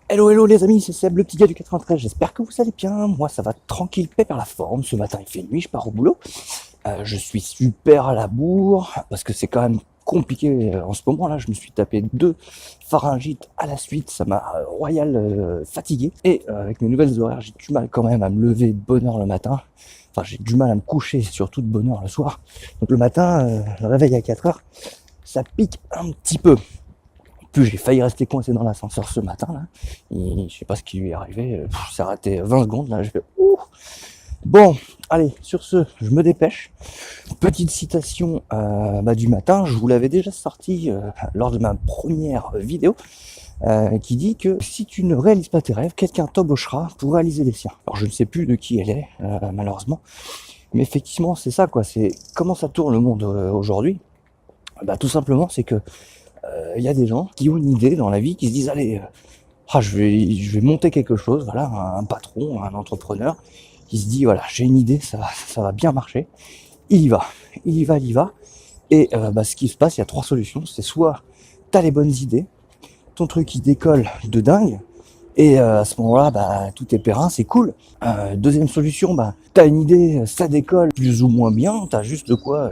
Hello hello les amis, c'est Seb, le petit gars du 93, j'espère que vous allez bien, moi ça va tranquille, pépère la forme, ce matin il fait nuit, je pars au boulot, je suis super à la bourre, parce que c'est quand même compliqué en ce moment là, je me suis tapé 2 pharyngites à la suite, ça m'a royal fatigué, et avec mes nouvelles horaires j'ai du mal quand même à me lever de bonne heure le matin, enfin j'ai du mal à me coucher surtout de bonne heure le soir, donc le matin, le réveil à 4 heures, ça pique un petit peu. Plus j'ai failli rester coincé dans l'ascenseur ce matin là, et je sais pas ce qui lui est arrivé, ça a raté 20 secondes là, j'ai fait ouh. Bon, allez, sur ce, je me dépêche. Petite citation du matin, je vous l'avais déjà sorti lors de ma première vidéo, qui dit que si tu ne réalises pas tes rêves, quelqu'un t'embauchera pour réaliser les siens. Alors je ne sais plus de qui elle est, malheureusement, mais effectivement c'est ça quoi, c'est comment ça tourne le monde aujourd'hui. Tout simplement c'est que il y a des gens qui ont une idée dans la vie, qui se disent allez, je vais monter quelque chose, voilà, un patron, un entrepreneur, qui se dit voilà, j'ai une idée, ça va bien marcher, il y va, et ce qui se passe, il y a 3 solutions, c'est soit t'as les bonnes idées, ton truc il décolle de dingue, et à ce moment-là, tout est périn, c'est cool. Deuxième solution, t'as une idée, ça décolle plus ou moins bien, t'as juste de quoi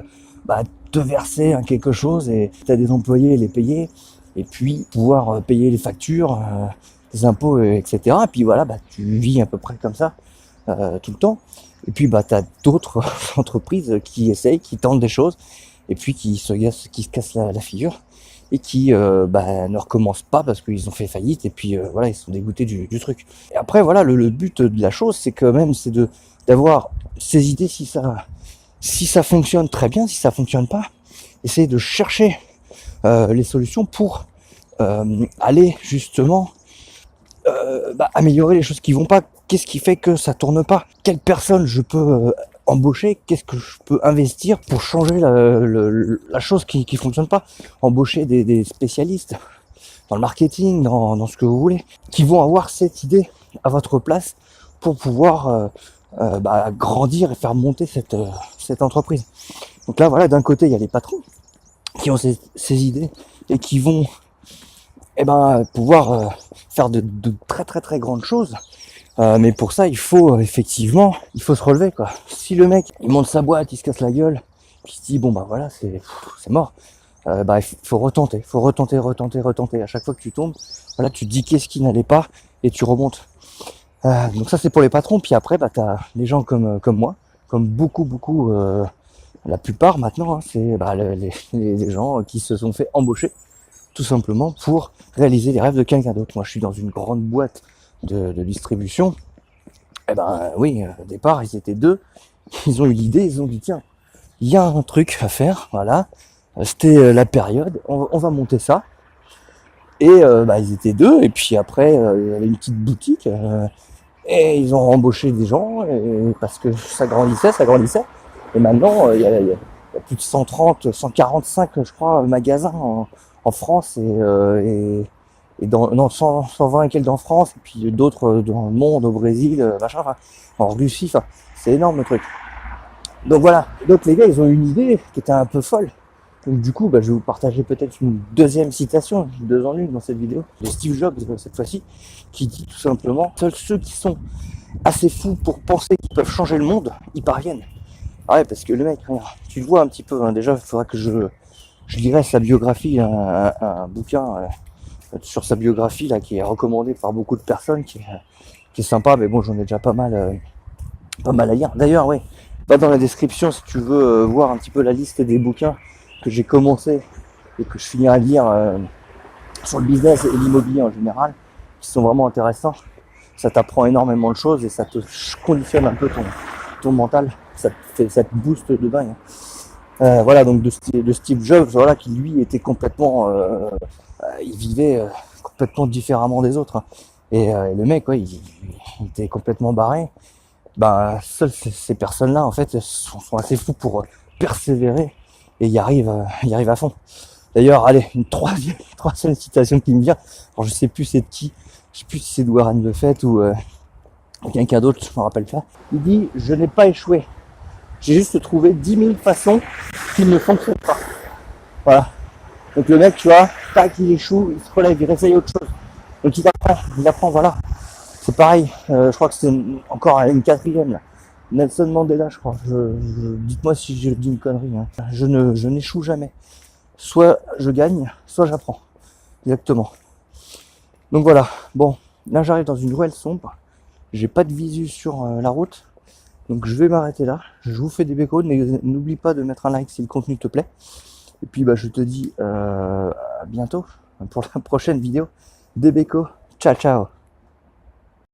te verser quelque chose et t'as des employés, les payer, et puis pouvoir payer les factures, les impôts, etc. Et puis voilà, tu vis à peu près comme ça tout le temps. Et puis t'as d'autres entreprises qui essayent, qui tentent des choses, et puis qui se cassent la figure, et qui ne recommencent pas parce qu'ils ont fait faillite, et puis voilà, ils sont dégoûtés du truc. Et après voilà, le but de la chose, c'est quand même d'avoir ces idées. Si ça fonctionne, très bien. Si ça fonctionne pas, essayer de chercher les solutions pour aller justement améliorer les choses qui vont pas. Qu'est-ce qui fait que ça tourne pas? Quelle personne je peux embaucher? Qu'est-ce que je peux investir pour changer la chose qui fonctionne pas? Embaucher des spécialistes dans le marketing, dans ce que vous voulez, qui vont avoir cette idée à votre place pour pouvoir grandir et faire monter cette entreprise. Donc là voilà, d'un côté il y a les patrons qui ont ces idées et qui vont pouvoir faire de très très très grandes choses, mais pour ça il faut effectivement se relever quoi. Si le mec il monte sa boîte, il se casse la gueule, puis il se dit voilà, c'est mort, il faut retenter, à chaque fois que tu tombes, voilà, tu te dis qu'est-ce qui n'allait pas et tu remontes. Donc ça c'est pour les patrons. Puis après t'as les gens comme moi, comme beaucoup la plupart maintenant, c'est les gens qui se sont fait embaucher tout simplement pour réaliser les rêves de quelqu'un d'autre. Moi je suis dans une grande boîte de distribution, oui, au départ ils étaient 2, ils ont eu l'idée, ils ont dit tiens, il y a un truc à faire, voilà, c'était la période, on va monter ça, et ils étaient 2, et puis après il y avait une petite boutique, et ils ont embauché des gens, parce que ça grandissait, et maintenant il y a plus de 130, 145 je crois magasins en France, et dans 120 et quelques en France, et puis d'autres dans le monde, au Brésil, en Russie, c'est énorme le truc. Donc voilà, donc les gars ils ont une idée qui était un peu folle. Donc du coup je vais vous partager peut-être une deuxième citation, 2 en 1 dans cette vidéo, de Steve Jobs cette fois-ci, qui dit tout simplement: seuls ceux qui sont assez fous pour penser qu'ils peuvent changer le monde, y parviennent. Ah ouais, parce que le mec, tu le vois un petit peu, déjà il faudra que je lirai sa biographie, un bouquin sur sa biographie là, qui est recommandé par beaucoup de personnes, qui est sympa, mais bon j'en ai déjà pas mal à lire. D'ailleurs ouais, va dans la description si tu veux voir un petit peu la liste des bouquins que j'ai commencé et que je finirai de lire sur le business et l'immobilier en général, qui sont vraiment intéressants. Ça t'apprend énormément de choses et ça te conditionne un peu ton mental, ça te booste de dingue. Voilà, donc de Steve Jobs, voilà, qui lui était complètement, il vivait complètement différemment des autres, et le mec, ouais, il était complètement barré. Seules ces personnes-là, en fait, sont assez fous pour persévérer et y arrivent à fond. D'ailleurs, allez, une troisième citation qui me vient. Alors, je sais plus c'est de qui, je sais plus si c'est de Warren Buffett ou quelqu'un d'autre, je me rappelle pas. Il dit: je n'ai pas échoué. J'ai juste trouvé 10 000 façons qui ne fonctionnent pas. Voilà. Donc le mec, tu vois, tac, il échoue, il se relève, il réessaye autre chose. Donc il apprend, voilà. C'est pareil, je crois que c'est encore une quatrième là. Nelson Mandela, je crois. Dites-moi si je dis une connerie. Hein. Je n'échoue jamais. Soit je gagne, soit j'apprends. Exactement. Donc voilà. Bon, là j'arrive dans une ruelle sombre. J'ai pas de visu sur la route. Donc je vais m'arrêter là. Je vous fais des bécos. N'oublie pas de mettre un like si le contenu te plaît. Et puis bah je te dis à bientôt pour la prochaine vidéo. Des bécos. Ciao ciao.